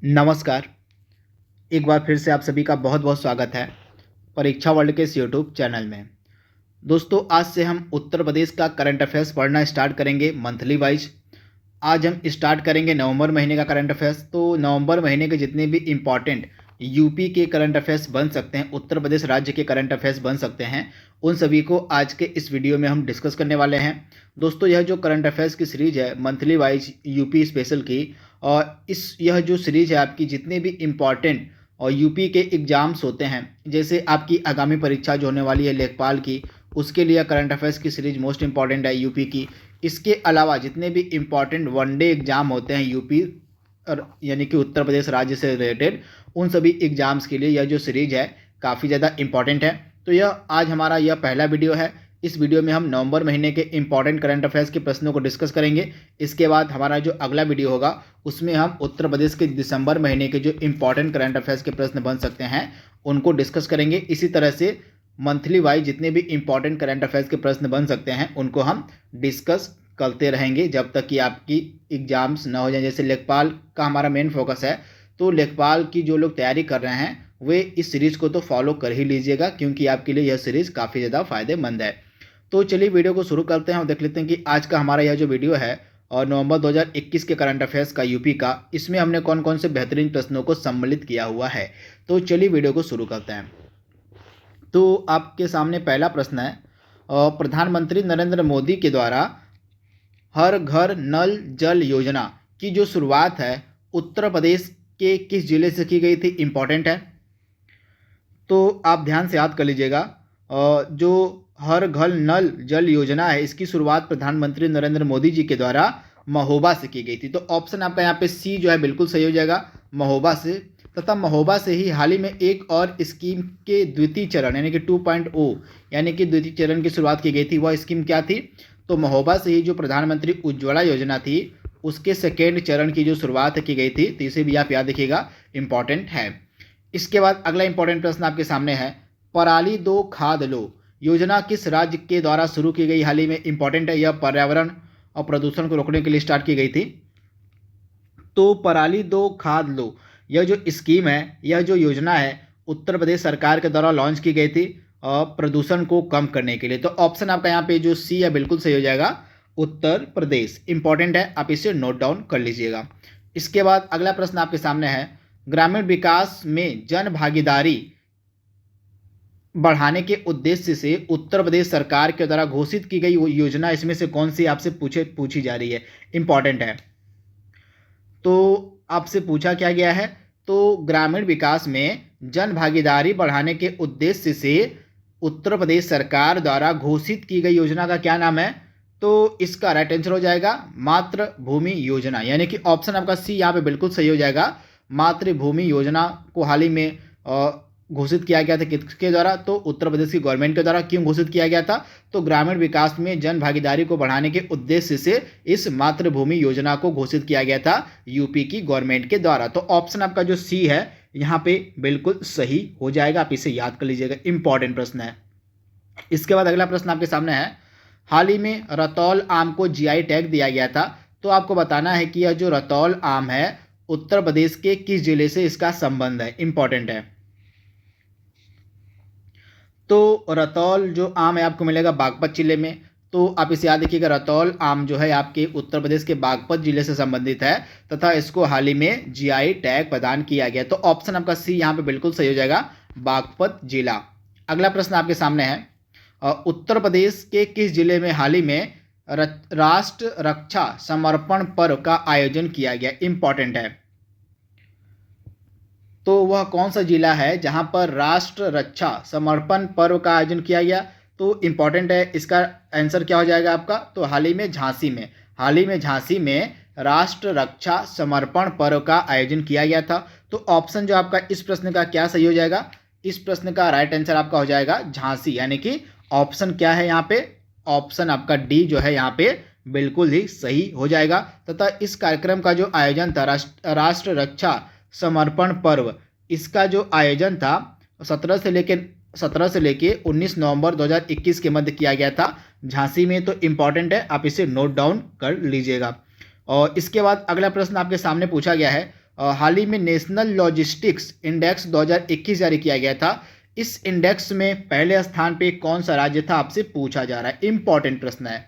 नमस्कार। एक बार फिर से आप सभी का बहुत बहुत स्वागत है परीक्षा वर्ल्ड के इस यूट्यूब चैनल में। दोस्तों, आज से हम उत्तर प्रदेश का करंट अफेयर्स पढ़ना स्टार्ट करेंगे मंथली वाइज। आज हम स्टार्ट करेंगे नवंबर महीने का करंट अफेयर्स। तो नवंबर महीने के जितने भी इम्पॉर्टेंट यूपी के करंट अफेयर्स बन सकते हैं, उत्तर प्रदेश राज्य के करंट अफेयर्स बन सकते हैं, उन सभी को आज के इस वीडियो में हम डिस्कस करने वाले हैं। दोस्तों, यह जो करंट अफेयर्स की सीरीज है मंथली वाइज यूपी स्पेशल की, और यह जो सीरीज है आपकी जितने भी इम्पॉर्टेंट और यूपी के एग्जाम्स होते हैं, जैसे आपकी आगामी परीक्षा जो होने वाली है लेखपाल की, उसके लिए करंट अफेयर्स की सीरीज मोस्ट इंपॉर्टेंट है यूपी की। इसके अलावा जितने भी इम्पॉर्टेंट वनडे एग्जाम होते हैं यूपी और यानी कि उत्तर प्रदेश राज्य से रिलेटेड, उन सभी एग्जाम्स के लिए यह जो सीरीज है काफ़ी ज़्यादा इंपॉर्टेंट है। तो यह आज हमारा यह पहला वीडियो है। इस वीडियो में हम नवंबर महीने के इंपॉर्टेंट करंट अफेयर्स के प्रश्नों को डिस्कस करेंगे। इसके बाद हमारा जो अगला वीडियो होगा उसमें हम उत्तर प्रदेश के दिसंबर महीने के जो इंपॉर्टेंट करंट अफेयर्स के प्रश्न बन सकते हैं उनको डिस्कस करेंगे। इसी तरह से मंथली वाइज जितने भी इंपॉर्टेंट करंट अफेयर्स के प्रश्न बन सकते हैं उनको हम डिस्कस करते रहेंगे जब तक कि आपकी एग्जाम्स ना हो जाए। जैसे लेखपाल का हमारा मेन फोकस है, तो लेखपाल की जो लोग तैयारी कर रहे हैं वे इस सीरीज़ को तो फॉलो कर ही लीजिएगा, क्योंकि आपके लिए यह सीरीज़ काफ़ी ज़्यादा फायदेमंद है। तो चलिए वीडियो को शुरू करते हैं और देख लेते हैं कि आज का हमारा यह जो वीडियो है और नवंबर 2021 के करंट अफेयर्स का यूपी का, इसमें हमने कौन कौन से बेहतरीन प्रश्नों को सम्मिलित किया हुआ है। तो चलिए वीडियो को शुरू करते हैं। तो आपके सामने पहला प्रश्न है, प्रधानमंत्री नरेंद्र मोदी के द्वारा हर घर नल जल योजना की जो शुरुआत है उत्तर प्रदेश के किस जिले से की गई थी? इंपॉर्टेंट है, तो आप ध्यान से याद कर लीजिएगा। जो हर घर नल जल योजना है इसकी शुरुआत प्रधानमंत्री नरेंद्र मोदी जी के द्वारा महोबा से की गई थी। तो ऑप्शन आपका यहाँ पे सी जो है बिल्कुल सही हो जाएगा, महोबा से। तथा महोबा से ही हाल ही में एक और स्कीम के द्वितीय चरण यानी कि 2.0 यानी कि द्वितीय चरण की शुरुआत की गई थी। वह स्कीम क्या थी? तो महोबा से ही जो प्रधानमंत्री उज्ज्वला योजना थी उसके सेकेंड चरण की जो शुरुआत की गई थी। तो इसे भी आप याद रखिएगा, इंपॉर्टेंट है। इसके बाद अगला इंपॉर्टेंट प्रश्न आपके सामने है, पराली दो खाद लो योजना किस राज्य के द्वारा शुरू की गई? हाल ही में। इंपॉर्टेंट है, यह पर्यावरण और प्रदूषण को रोकने के लिए स्टार्ट की गई थी। तो पराली दो खाद लो यह जो स्कीम है, यह जो योजना है उत्तर प्रदेश सरकार के द्वारा लॉन्च की गई थी और प्रदूषण को कम करने के लिए। तो ऑप्शन आपका यहाँ पे जो सी है बिल्कुल सही हो जाएगा, उत्तर प्रदेश। इंपॉर्टेंट है, आप इसे नोट डाउन कर लीजिएगा। इसके बाद अगला प्रश्न आपके सामने है, ग्रामीण विकास में जन भागीदारी बढ़ाने के उद्देश्य से उत्तर प्रदेश सरकार के द्वारा घोषित की गई योजना इसमें से कौन सी आपसे पूछी जा रही है? इंपॉर्टेंट है। तो आपसे पूछा क्या गया है? तो ग्रामीण विकास में जन भागीदारी बढ़ाने के उद्देश्य से उत्तर प्रदेश सरकार द्वारा घोषित की गई योजना का क्या नाम है? तो इसका राइट आंसर हो जाएगा मातृभूमि योजना, यानी कि ऑप्शन आपका सी यहाँ पे बिल्कुल सही हो जाएगा। मातृभूमि योजना को हाल ही में घोषित किया गया था किसके द्वारा? तो उत्तर प्रदेश की गवर्नमेंट के द्वारा। क्यों घोषित किया गया था? तो ग्रामीण विकास में जन भागीदारी को बढ़ाने के उद्देश्य से इस मातृभूमि योजना को घोषित किया गया था यूपी की गवर्नमेंट के द्वारा। तो ऑप्शन आपका जो सी है यहाँ पे बिल्कुल सही हो जाएगा, आप इसे याद कर लीजिएगा, इंपॉर्टेंट प्रश्न है। इसके बाद अगला प्रश्न आपके सामने है, हाल ही में रतौल आम को जीआई टैग दिया गया था। तो आपको बताना है कि यह जो रतौल आम है उत्तर प्रदेश के किस जिले से इसका संबंध है? इंपॉर्टेंट है। तो रतौल जो आम है आपको मिलेगा बागपत जिले में। तो आप इसे याद रखिएगा, रतौल आम जो है आपके उत्तर प्रदेश के बागपत जिले से संबंधित है तथा इसको हाल ही में जीआई टैग प्रदान किया गया। तो ऑप्शन आपका सी यहाँ पे बिल्कुल सही हो जाएगा, बागपत जिला। अगला प्रश्न आपके सामने है, उत्तर प्रदेश के किस जिले में हाल ही में राष्ट्र रक्षा समर्पण पर्व का आयोजन किया गया? इंपॉर्टेंट है। तो वह कौन सा जिला है जहां पर राष्ट्र रक्षा समर्पण पर्व का आयोजन किया गया? तो इंपॉर्टेंट है, इसका आंसर क्या हो जाएगा आपका? तो हाल ही में झांसी में, हाल ही में झांसी में राष्ट्र रक्षा समर्पण पर्व का आयोजन किया गया था। तो ऑप्शन जो आपका इस प्रश्न का क्या सही हो जाएगा? इस प्रश्न का राइट आंसर आपका हो जाएगा झांसी, यानी कि ऑप्शन क्या है यहाँ पे? ऑप्शन आपका डी जो है यहाँ पे बिल्कुल ही सही हो जाएगा। तथा इस कार्यक्रम का जो आयोजन था राष्ट्र रक्षा समर्पण पर्व, इसका जो आयोजन था 17 से लेके 19 नवंबर 2021 के मध्य किया गया था झांसी में। तो इंपॉर्टेंट है, आप इसे नोट डाउन कर लीजिएगा। और इसके बाद अगला प्रश्न आपके सामने पूछा गया है, हाल ही में नेशनल लॉजिस्टिक्स इंडेक्स 2021 जारी किया गया था। इस इंडेक्स में पहले स्थान पे कौन सा राज्य था, आपसे पूछा जा रहा है, इंपॉर्टेंट प्रश्न है।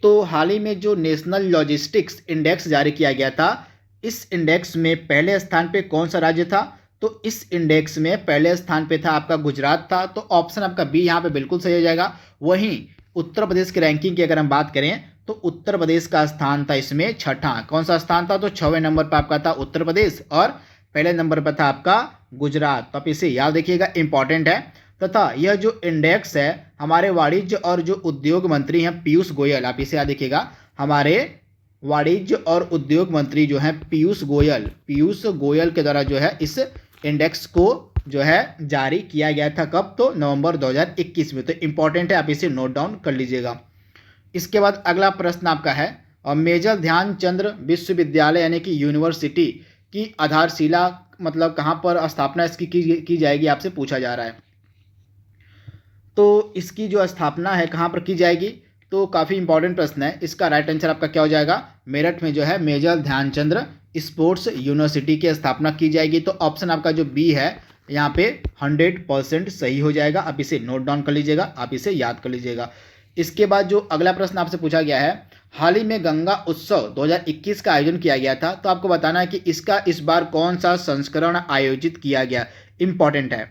तो हाल ही में जो नेशनल लॉजिस्टिक्स इंडेक्स जारी किया गया था, इस इंडेक्स में पहले स्थान पे कौन सा राज्य था, तो इस इंडेक्स में पहले स्थान पे था आपका गुजरात था, तो ऑप्शन आपका बी यहाँ पे बिल्कुल सही हो जाएगा। वहीं उत्तर प्रदेश की रैंकिंग की अगर हम बात करें तो उत्तर प्रदेश का स्थान था इसमें छठा। कौन सा स्थान था, तो 6वें नंबर पर आपका था उत्तर प्रदेश और पहले नंबर पर था आपका गुजरात। तो आप इसे याद रखिएगा, इंपॉर्टेंट है। तथा यह जो इंडेक्स है हमारे वाणिज्य और जो उद्योग मंत्री हैं पीयूष गोयल, आप इसे याद रखिएगा, हमारे वाणिज्य और उद्योग मंत्री जो हैं पीयूष गोयल के द्वारा जो है इस इंडेक्स को जो है जारी किया गया था। कब, तो नवंबर 2021 में। तो इंपॉर्टेंट है, आप इसे नोट डाउन कर लीजिएगा। इसके बाद अगला प्रश्न आपका है, मेजर ध्यानचंद्र विश्वविद्यालय यानी कि यूनिवर्सिटी की आधारशिला मतलब कहाँ पर स्थापना इसकी की जाएगी, आपसे पूछा जा रहा है। तो इसकी जो स्थापना है कहाँ पर की जाएगी, तो काफ़ी इंपॉर्टेंट प्रश्न है। इसका राइट आंसर आपका क्या हो जाएगा, मेरठ में जो है मेजर ध्यानचंद्र स्पोर्ट्स यूनिवर्सिटी की स्थापना की जाएगी। तो ऑप्शन आपका जो बी है यहाँ पे 100% सही हो जाएगा। आप इसे नोट डाउन कर लीजिएगा, आप इसे याद कर लीजिएगा। इसके बाद जो अगला प्रश्न आपसे पूछा गया है, हाल ही में गंगा उत्सव 2021 का आयोजन किया गया था, तो आपको बताना है कि इसका इस बार कौन सा संस्करण आयोजित किया गया, इंपॉर्टेंट है।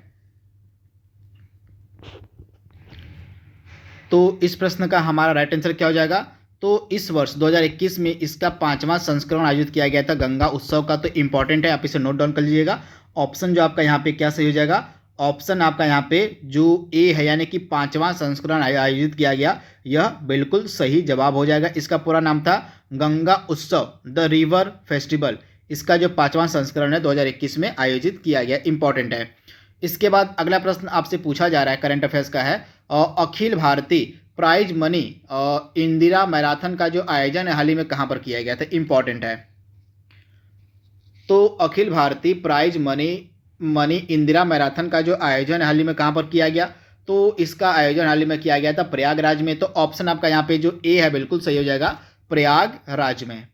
तो इस प्रश्न का हमारा राइट आंसर क्या हो जाएगा, तो इस वर्ष 2021 में इसका 5वां संस्करण आयोजित किया गया था गंगा उत्सव का। तो इंपॉर्टेंट है, आप इसे नोट डाउन कर लीजिएगा। ऑप्शन जो आपका यहाँ पे क्या सही हो जाएगा, ऑप्शन आपका यहाँ पे जो ए है यानी कि 5वां संस्करण आयोजित किया गया, यह बिल्कुल सही जवाब हो जाएगा। इसका पूरा नाम था गंगा उत्सव द रिवर फेस्टिवल। इसका जो 5वां संस्करण है 2021 में आयोजित किया गया, इंपॉर्टेंट है। इसके बाद अगला प्रश्न आपसे पूछा जा रहा है, करंट अफेयर्स का है, अखिल Bharatiya prize money Indira marathon का जो आयोजन है हाल ही में कहाँ पर किया गया था, इंपॉर्टेंट है। तो अखिल Bharatiya prize money Indira marathon का जो आयोजन हाल ही में कहाँ पर किया गया, तो इसका आयोजन हाल ही में किया गया था प्रयागराज में। तो ऑप्शन आपका यहाँ पे जो ए है बिल्कुल सही हो जाएगा, प्रयागराज में।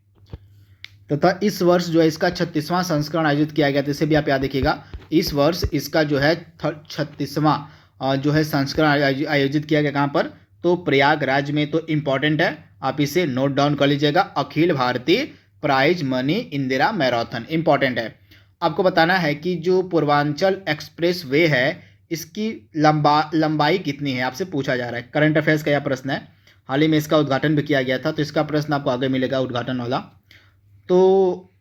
तथा इस वर्ष जो है इसका 36वां संस्करण आयोजित किया गया था, इसे भी आप याद रखिएगा। इस वर्ष इसका जो है 36वां जो है संस्करण आयोजित किया गया कहाँ पर, तो प्रयागराज में। तो इंपॉर्टेंट है, आप इसे नोट डाउन कर लीजिएगा, Akhil Bharatiya prize money Indira marathon, important है। आपको बताना है कि जो पूर्वांचल एक्सप्रेस वे है इसकी लंबाई कितनी है, आपसे पूछा जा रहा है। करंट अफेयर्स का यह प्रश्न है, हाल ही में इसका उद्घाटन भी किया गया था, तो इसका प्रश्न आपको आगे मिलेगा उद्घाटन वाला। तो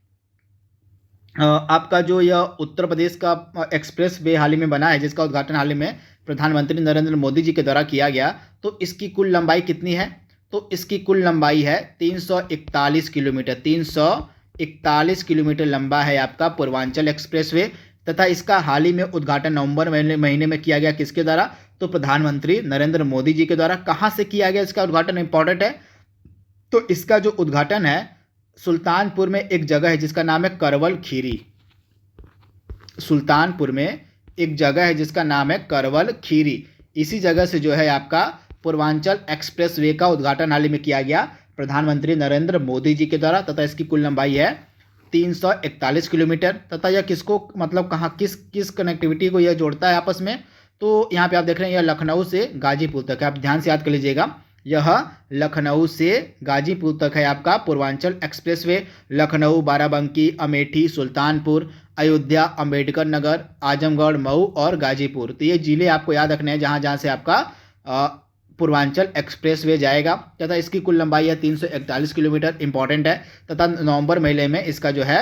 आपका जो यह उत्तर प्रदेश का एक्सप्रेस वे हाल ही में बना है जिसका उद्घाटन हाल ही में प्रधानमंत्री नरेंद्र मोदी जी के द्वारा किया गया, तो इसकी कुल लंबाई कितनी है, तो इसकी कुल लंबाई है 341 किलोमीटर। 341 किलोमीटर लंबा है आपका पूर्वांचल एक्सप्रेसवे। तथा इसका हाल ही में उद्घाटन नवंबर महीने में किया गया, किसके द्वारा, तो प्रधानमंत्री नरेंद्र मोदी जी के द्वारा। कहाँ से किया गया इसका उद्घाटन, इंपॉर्टेंट है। तो इसका जो उद्घाटन है सुल्तानपुर में एक जगह है जिसका नाम है करवल खीरी। सुल्तानपुर में एक जगह है जिसका नाम है करवल खीरी, इसी जगह से जो है आपका पूर्वांचल एक्सप्रेस वे का उद्घाटन हाल ही में किया गया प्रधानमंत्री नरेंद्र मोदी जी के द्वारा। तथा इसकी कुल लंबाई है 341 किलोमीटर। तथा यह किसको मतलब कहाँ किस कनेक्टिविटी को यह जोड़ता है आपस में, तो यहाँ पे आप देख रहे हैं यह लखनऊ से गाजीपुर तक है। आप ध्यान से याद कर लीजिएगा, यह लखनऊ से गाजीपुर तक है आपका पूर्वांचल एक्सप्रेसवे। लखनऊ, बाराबंकी, अमेठी, सुल्तानपुर, अयोध्या, अंबेडकर नगर, आजमगढ़, मऊ और गाजीपुर, तो ये जिले आपको याद रखने हैं जहाँ जहाँ से आपका पूर्वांचल एक्सप्रेसवे जाएगा। तथा इसकी कुल लंबाई है 341 किलोमीटर, इंपॉर्टेंट है। तथा नवंबर महीने में इसका जो है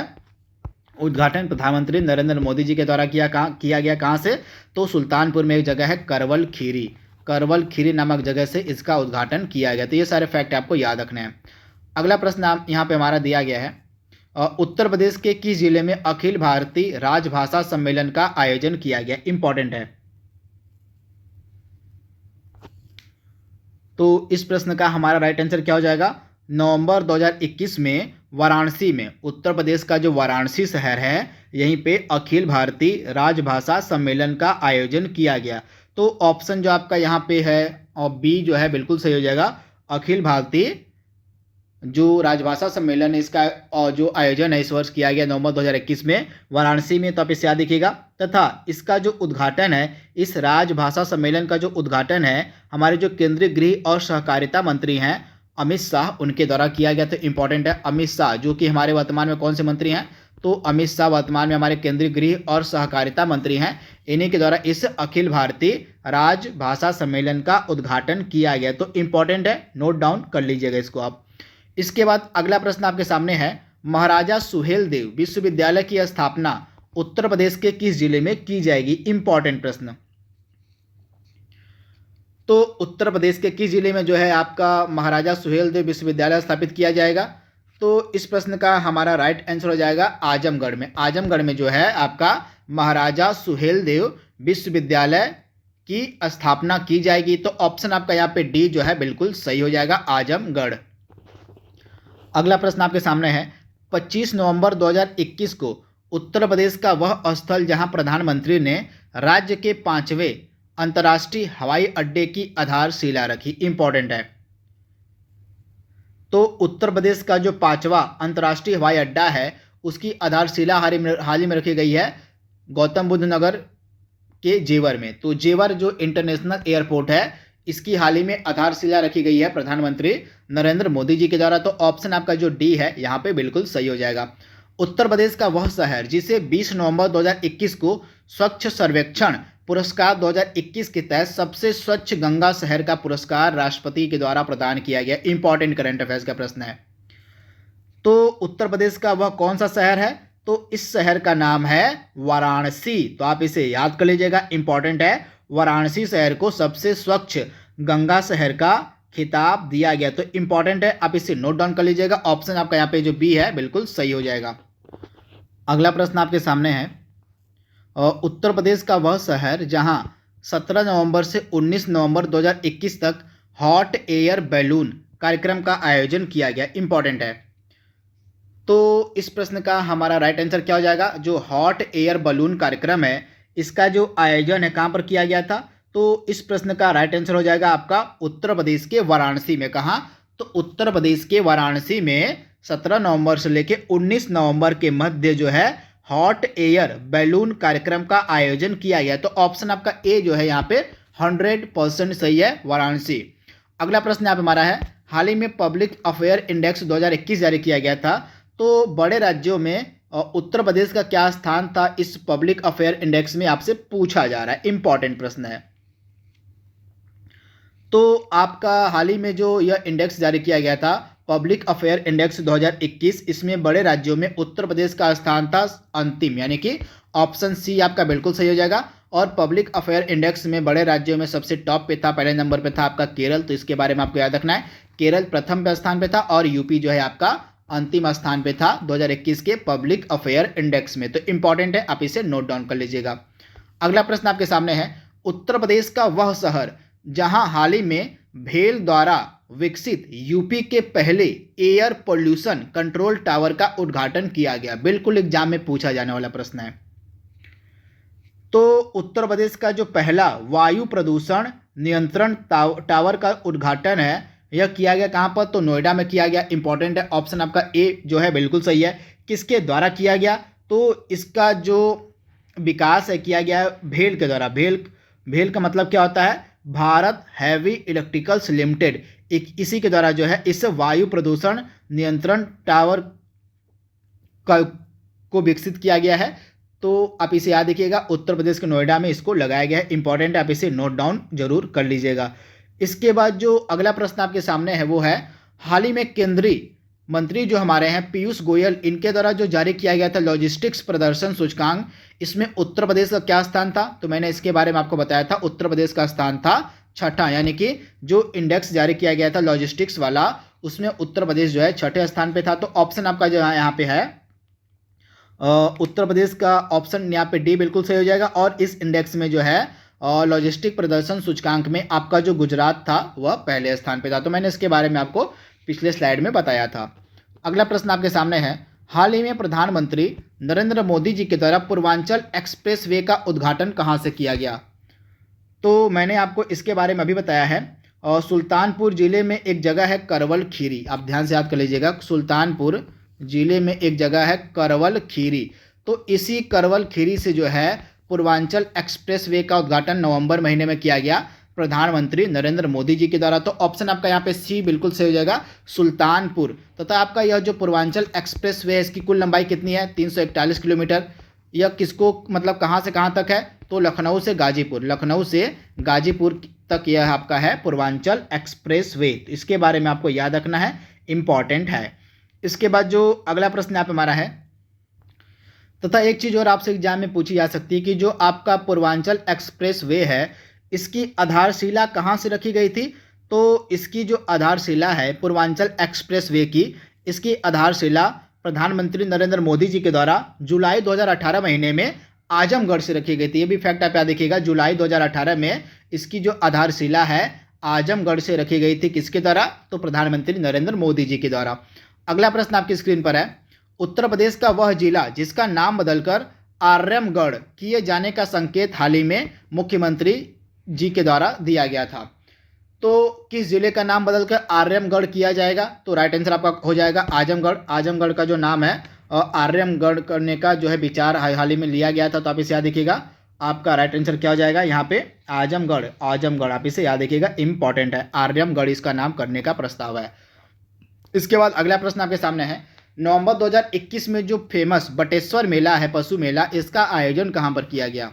उद्घाटन प्रधानमंत्री नरेंद्र मोदी जी के द्वारा किया गया। कहाँ से, तो सुल्तानपुर में एक जगह है करवल खीरी नामक जगह से इसका उद्घाटन किया गया। तो ये सारे फैक्ट आपको याद रखने हैं। अगला प्रश्न यहाँ पे हमारा दिया गया है, उत्तर प्रदेश के किस जिले में अखिल भारतीय राजभाषा सम्मेलन का आयोजन किया गया, इंपॉर्टेंट है। तो इस प्रश्न का हमारा राइट आंसर क्या हो जाएगा, नवंबर 2021 में वाराणसी में, उत्तर प्रदेश का जो वाराणसी शहर है यहीं पे अखिल भारतीय राजभाषा सम्मेलन का आयोजन किया गया। तो ऑप्शन जो आपका यहाँ पे है और बी जो है बिल्कुल सही हो जाएगा, अखिल भारतीय जो राजभाषा सम्मेलन है इसका जो आयोजन है इस वर्ष किया गया नवंबर 2021 में वाराणसी में, तो आप इसे याद रखिएगा। तथा इसका जो उद्घाटन है, इस राजभाषा सम्मेलन का जो उद्घाटन है हमारे जो केंद्रीय गृह और सहकारिता मंत्री हैं अमित शाह, उनके द्वारा किया गया। तो इंपॉर्टेंट है, अमित शाह जो कि हमारे वर्तमान में कौन से मंत्री हैं, तो अमित शाह वर्तमान में हमारे केंद्रीय गृह और सहकारिता मंत्री हैं। इन्हीं के द्वारा इस अखिल भारतीय राजभाषा सम्मेलन का उद्घाटन किया गया। तो इंपॉर्टेंट है, नोट डाउन कर लीजिएगा इसको आप। इसके बाद अगला प्रश्न आपके सामने है, महाराजा सुहेलदेव विश्वविद्यालय की स्थापना उत्तर प्रदेश के किस जिले में की जाएगी? इंपॉर्टेंट प्रश्न। तो उत्तर प्रदेश के किस जिले में जो है आपका महाराजा सुहेलदेव विश्वविद्यालय स्थापित किया जाएगा? तो इस प्रश्न का हमारा राइट आंसर हो जाएगा आजमगढ़ में। आजमगढ़ में जो है आपका महाराजा सुहेलदेव विश्वविद्यालय की स्थापना की जाएगी। तो ऑप्शन आपका यहाँ पे डी जो है बिल्कुल सही हो जाएगा, आजमगढ़। अगला प्रश्न आपके सामने है, 25 नवंबर 2021 को उत्तर प्रदेश का वह स्थल जहां प्रधानमंत्री ने राज्य के 5वें अंतर्राष्ट्रीय हवाई अड्डे की आधारशिला रखी। इंपॉर्टेंट है, तो उत्तर प्रदेश का जो 5वां अंतर्राष्ट्रीय हवाई अड्डा है उसकी आधारशिला हाल ही में रखी गई है गौतम बुद्ध नगर के जेवर में। तो जेवर जो इंटरनेशनल एयरपोर्ट है इसकी हाल ही में आधारशिला रखी गई है प्रधानमंत्री नरेंद्र मोदी जी के द्वारा। तो ऑप्शन आपका जो डी है यहाँ पे बिल्कुल सही हो जाएगा। उत्तर प्रदेश का वह शहर जिसे 20 नवंबर 2021 को स्वच्छ सर्वेक्षण पुरस्कार 2021 के तहत सबसे स्वच्छ गंगा शहर का पुरस्कार राष्ट्रपति के द्वारा प्रदान किया गया। इंपॉर्टेंट करंट अफेयर्स का प्रश्न है। तो उत्तर प्रदेश का वह कौन सा शहर है? तो इस शहर का नाम है वाराणसी। तो आप इसे याद कर लीजिएगा, इंपॉर्टेंट है। वाराणसी शहर को सबसे स्वच्छ गंगा शहर का खिताब दिया गया। तो इंपॉर्टेंट है, आप इसे नोट डाउन कर लीजिएगा। ऑप्शन आपका यहाँ पे जो बी है बिल्कुल सही हो जाएगा। अगला प्रश्न आपके सामने है, उत्तर प्रदेश का वह शहर जहां 17 नवंबर से 19 नवंबर 2021 तक हॉट एयर बैलून कार्यक्रम का आयोजन किया गया। इंपॉर्टेंट है, तो इस प्रश्न का हमारा राइट आंसर क्या हो जाएगा? जो हॉट एयर बैलून कार्यक्रम है इसका जो आयोजन है कहां पर किया गया था? तो इस प्रश्न का राइट आंसर हो जाएगा आपका उत्तर प्रदेश के वाराणसी में। कहां? तो उत्तर प्रदेश के वाराणसी में 17 नवंबर से लेकर 19 नवंबर के मध्य जो है हॉट एयर बैलून कार्यक्रम का आयोजन किया गया। तो ऑप्शन आपका ए जो है यहाँ पे 100% सही है, वाराणसी। अगला प्रश्न यहाँ पे हमारा है, हाल ही में पब्लिक अफेयर इंडेक्स 2021 जारी किया गया था। तो बड़े राज्यों में उत्तर प्रदेश का क्या स्थान था इस पब्लिक अफेयर इंडेक्स में, आपसे पूछा जा रहा है। इंपॉर्टेंट प्रश्न है। तो आपका हाल ही में जो यह इंडेक्स जारी किया गया था पब्लिक अफेयर इंडेक्स 2021, इसमें बड़े राज्यों में उत्तर प्रदेश का स्थान था अंतिम, यानी कि ऑप्शन सी आपका बिल्कुल सही हो जाएगा। और पब्लिक अफेयर इंडेक्स में बड़े राज्यों में सबसे टॉप पे था, पहले नंबर पे था आपका केरल। तो इसके बारे में आपको याद रखना है, केरल प्रथम स्थान पे था और यूपी जो है आपका अंतिम स्थान पे था 2021 के पब्लिक अफेयर इंडेक्स में। तो इंपॉर्टेंट है, आप इसे नोट डाउन कर लीजिएगा। अगला प्रश्न आपके सामने है, उत्तर प्रदेश का वह शहर जहां हाल ही में भेल द्वारा विकसित यूपी के पहले एयर पोल्यूशन कंट्रोल टावर का उद्घाटन किया गया। बिल्कुल एग्जाम में पूछा जाने वाला प्रश्न है। तो उत्तर प्रदेश का जो पहला वायु प्रदूषण नियंत्रण टावर का उद्घाटन है यह किया गया कहां पर? तो नोएडा में किया गया। इंपॉर्टेंट है, ऑप्शन आपका ए जो है बिल्कुल सही है। किसके द्वारा किया गया? तो इसका जो विकास है किया गया भेल के द्वारा। भेल का मतलब क्या होता है? भारत हैवी इलेक्ट्रिकल्स लिमिटेड, इसी के द्वारा जो है इस वायु प्रदूषण नियंत्रण टावर को विकसित किया गया है। तो आप इसे याद रखिएगा, उत्तर प्रदेश के नोएडा में इसको लगाया गया है। इंपॉर्टेंट है, आप इसे नोट डाउन जरूर कर लीजिएगा। इसके बाद जो अगला प्रश्न आपके सामने है वो है, हाल ही में केंद्रीय मंत्री जो हमारे हैं पीयूष गोयल, इनके द्वारा जो जारी किया गया था लॉजिस्टिक्स प्रदर्शन सूचकांक, इसमें उत्तर प्रदेश का क्या स्थान था? तो मैंने इसके बारे में आपको बताया था, उत्तर प्रदेश का स्थान था छठा, यानी कि जो इंडेक्स जारी किया गया था लॉजिस्टिक्स वाला उसमें उत्तर प्रदेश जो है छठे स्थान पे था। तो ऑप्शन आपका जो है यहाँ पे है उत्तर प्रदेश का ऑप्शन यहाँ पे डी बिल्कुल सही हो जाएगा। और इस इंडेक्स में जो है लॉजिस्टिक प्रदर्शन सूचकांक में आपका जो गुजरात था वह पहले स्थान पे था। तो मैंने इसके बारे में आपको पिछले स्लाइड में बताया था। अगला प्रश्न आपके सामने है, हाल ही में प्रधानमंत्री नरेंद्र मोदी जी के द्वारा पूर्वांचल एक्सप्रेसवे का उद्घाटन कहां से किया गया? तो मैंने आपको इसके बारे में अभी बताया है, और सुल्तानपुर जिले में एक जगह है करवल खीरी, आप ध्यान से याद कर लीजिएगा। सुल्तानपुर जिले में एक जगह है करवल खीरी। तो इसी करवल खीरी से जो है पूर्वांचल एक्सप्रेसवे का उद्घाटन नवंबर महीने में किया गया प्रधानमंत्री नरेंद्र मोदी जी के द्वारा। तो ऑप्शन आपका यहाँ पे सी बिल्कुल सही हो जाएगा, सुल्तानपुर। तथा आपका यह जो पूर्वांचल एक्सप्रेसवे है इसकी कुल लंबाई कितनी है, 341 किलोमीटर। यह किसको मतलब कहाँ से कहाँ तक है, तो लखनऊ से गाजीपुर, लखनऊ से गाजीपुर तक यह आपका है पूर्वांचल एक्सप्रेसवे। इसके बारे में आपको याद रखना है, इंपॉर्टेंट है। इसके बाद जो अगला प्रश्न यहाँ पे हमारा है, तथा एक चीज़ और आपसे एग्जाम में पूछी जा सकती है कि जो आपका पूर्वांचल एक्सप्रेसवे है इसकी आधारशिला कहाँ से रखी गई थी। तो इसकी जो आधारशिला है पूर्वांचल एक्सप्रेसवे की, इसकी आधारशिला प्रधानमंत्री नरेंद्र मोदी जी के द्वारा जुलाई 2018 महीने में आजमगढ़ से रखी गई थी। ये भी फैक्ट आप याद रखिएगा, जुलाई 2018 में इसकी जो आधारशिला है आजमगढ़ से रखी गई थी। किसके द्वारा, तो प्रधानमंत्री नरेंद्र मोदी जी के द्वारा। अगला प्रश्न आपकी स्क्रीन पर है, उत्तर प्रदेश का वह जिला जिसका नाम बदलकर आर्यमगढ़ किए जाने का संकेत हाल ही में मुख्यमंत्री जी के द्वारा दिया गया था। तो किस जिले का नाम बदलकर आर्यमगढ़ किया जाएगा, तो राइट आंसर आपका हो जाएगा आजमगढ़। आजमगढ़ का जो नाम है आर्यमगढ़ करने का जो है विचार हाल ही में लिया गया था। तो आप इसे याद रखिएगा, आपका राइट आंसर क्या हो जाएगा यहाँ पे आजमगढ़। आजमगढ़ आप इसे याद रखिएगा, इंपॉर्टेंट है, आर्यमगढ़ इसका नाम करने का प्रस्ताव है। इसके बाद अगला प्रश्न आपके सामने है, नवंबर 2021 में जो फेमस बटेश्वर मेला है, पशु मेला, इसका आयोजन कहाँ पर किया गया।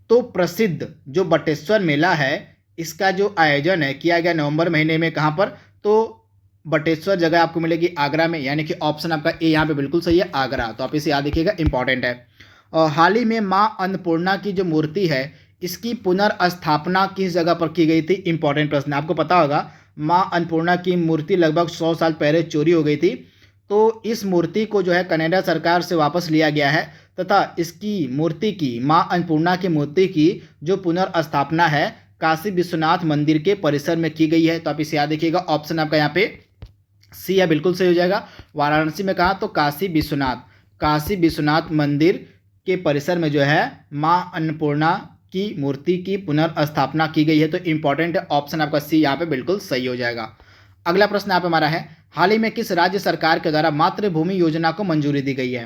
तो प्रसिद्ध जो बटेश्वर मेला है इसका जो आयोजन है किया गया नवंबर महीने में, कहाँ पर, तो बटेश्वर जगह आपको मिलेगी आगरा में, यानी कि ऑप्शन आपका ए यहाँ पे बिल्कुल सही है, आगरा। तो आप इसे याद रखिएगा, इंपॉर्टेंट है। और हाल ही में माँ अन्नपूर्णा की जो मूर्ति है इसकी पुनर्स्थापना किस जगह पर की गई थी, इंपॉर्टेंट प्रश्न। आपको पता होगा माँ अन्नपूर्णा की मूर्ति लगभग 100 साल पहले चोरी हो गई थी। तो इस मूर्ति को जो है कनाडा सरकार से वापस लिया गया है तथा इसकी मूर्ति की, माँ अन्नपूर्णा की मूर्ति की जो पुनर्स्थापना है काशी विश्वनाथ मंदिर के परिसर में की गई है। तो आप इसे याद रखिएगा, ऑप्शन आपका यहाँ पे सी है, बिल्कुल सही हो जाएगा। वाराणसी में कहा, तो काशी विश्वनाथ मंदिर के परिसर में जो है माँ अन्नपूर्णा की मूर्ति की पुनर्स्थापना की गई है। तो इंपॉर्टेंट है, ऑप्शन आपका सी यहाँ पे बिल्कुल सही हो जाएगा। अगला प्रश्न यहाँ पे हमारा है, हाल ही में किस राज्य सरकार के द्वारा मातृभूमि योजना को मंजूरी दी गई है।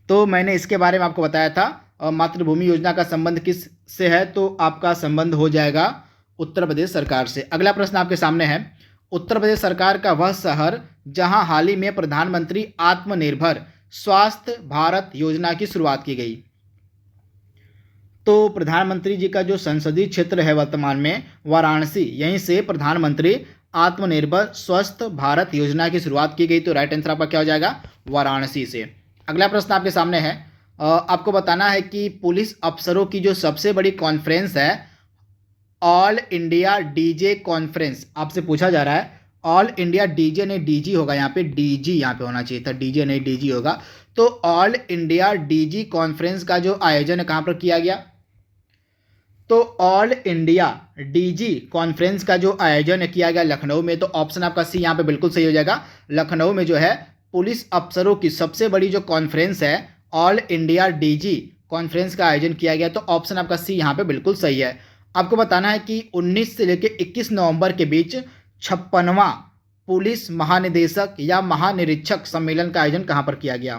तो मैंने इसके बारे में आपको बताया था, और मातृभूमि योजना का संबंध किस से है, तो आपका संबंध हो जाएगा उत्तर प्रदेश सरकार से। अगला प्रश्न आपके सामने है, उत्तर प्रदेश सरकार का वह शहर जहां हाल ही में प्रधानमंत्री आत्मनिर्भर स्वास्थ्य भारत योजना की शुरुआत की गई। तो प्रधानमंत्री जी का जो संसदीय क्षेत्र है वर्तमान में वाराणसी, यहीं से प्रधानमंत्री आत्मनिर्भर स्वस्थ भारत योजना की शुरुआत की गई। तो राइट आंसर आपका क्या हो जाएगा, वाराणसी से। अगला प्रश्न आपके सामने है, आपको बताना है कि पुलिस अफसरों की जो सबसे बड़ी कॉन्फ्रेंस है ऑल इंडिया डीजे कॉन्फ्रेंस, आपसे पूछा जा रहा है ऑल इंडिया डीजे नहीं डीजी होगा, यहाँ पे डीजी यहाँ पे होना चाहिए था, डीजे नहीं डीजी होगा। तो ऑल इंडिया डीजी कॉन्फ्रेंस का जो आयोजन है कहाँ पर किया गया, तो ऑल इंडिया डीजी कॉन्फ्रेंस का जो आयोजन किया गया लखनऊ में। तो ऑप्शन आपका सी यहाँ पे बिल्कुल सही हो जाएगा, लखनऊ में जो है पुलिस अफसरों की सबसे बड़ी जो कॉन्फ्रेंस है ऑल इंडिया डीजी कॉन्फ्रेंस का आयोजन किया गया। तो ऑप्शन आपका सी यहाँ पे बिल्कुल सही है। आपको बताना है कि 19 से लेकर 21 नवंबर के बीच 56वां पुलिस महानिदेशक या महानिरीक्षक सम्मेलन का आयोजन कहाँ पर किया गया।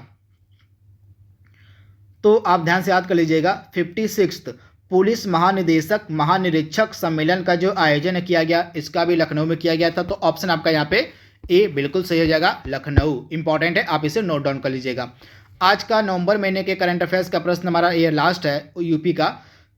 तो आप ध्यान से याद कर लीजिएगा, 56th पुलिस महानिदेशक महानिरीक्षक सम्मेलन का जो आयोजन किया गया इसका भी लखनऊ में किया गया था। तो ऑप्शन आपका यहाँ पे ए बिल्कुल सही हो जाएगा, लखनऊ। इंपॉर्टेंट है, आप इसे नोट डाउन कर लीजिएगा। आज का नवंबर महीने के करंट अफेयर्स का प्रश्न हमारा ये लास्ट है यूपी का।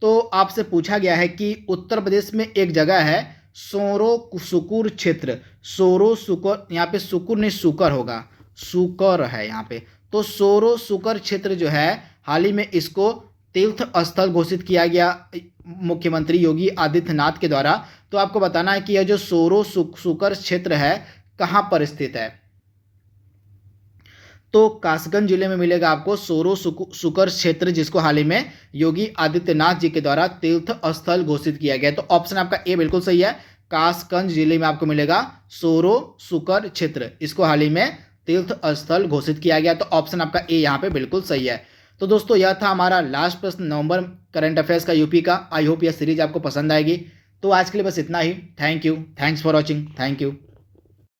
तो आपसे पूछा गया है कि उत्तर प्रदेश में एक जगह है सोरो सुकुर क्षेत्र, सोरो सुकर, यहाँ पे सुकुर नहीं सुकर होगा, सुकर है यहाँ पे। तो सोरो सुकर क्षेत्र जो है हाल ही में इसको तीर्थ स्थल घोषित किया गया मुख्यमंत्री योगी आदित्यनाथ के द्वारा। तो आपको बताना है कि यह जो सोरो सुकर क्षेत्र है कहाँ पर स्थित है। तो कासगंज जिले में मिलेगा आपको सोरो सुकर क्षेत्र, जिसको हाल ही में योगी आदित्यनाथ जी के द्वारा तीर्थ स्थल घोषित किया गया। तो ऑप्शन आपका ए बिल्कुल सही है, कासगंज जिले में आपको मिलेगा सोरो सुकर क्षेत्र, इसको हाल ही में तीर्थ स्थल घोषित किया गया। तो ऑप्शन आपका ए यहाँ पे बिल्कुल सही है। तो दोस्तों यह था हमारा लास्ट प्रश्न नवंबर करंट अफेयर्स का यूपी का। आई होप यह सीरीज आपको पसंद आएगी। तो आज के लिए बस इतना ही। Thank you, thanks for watching, thank you.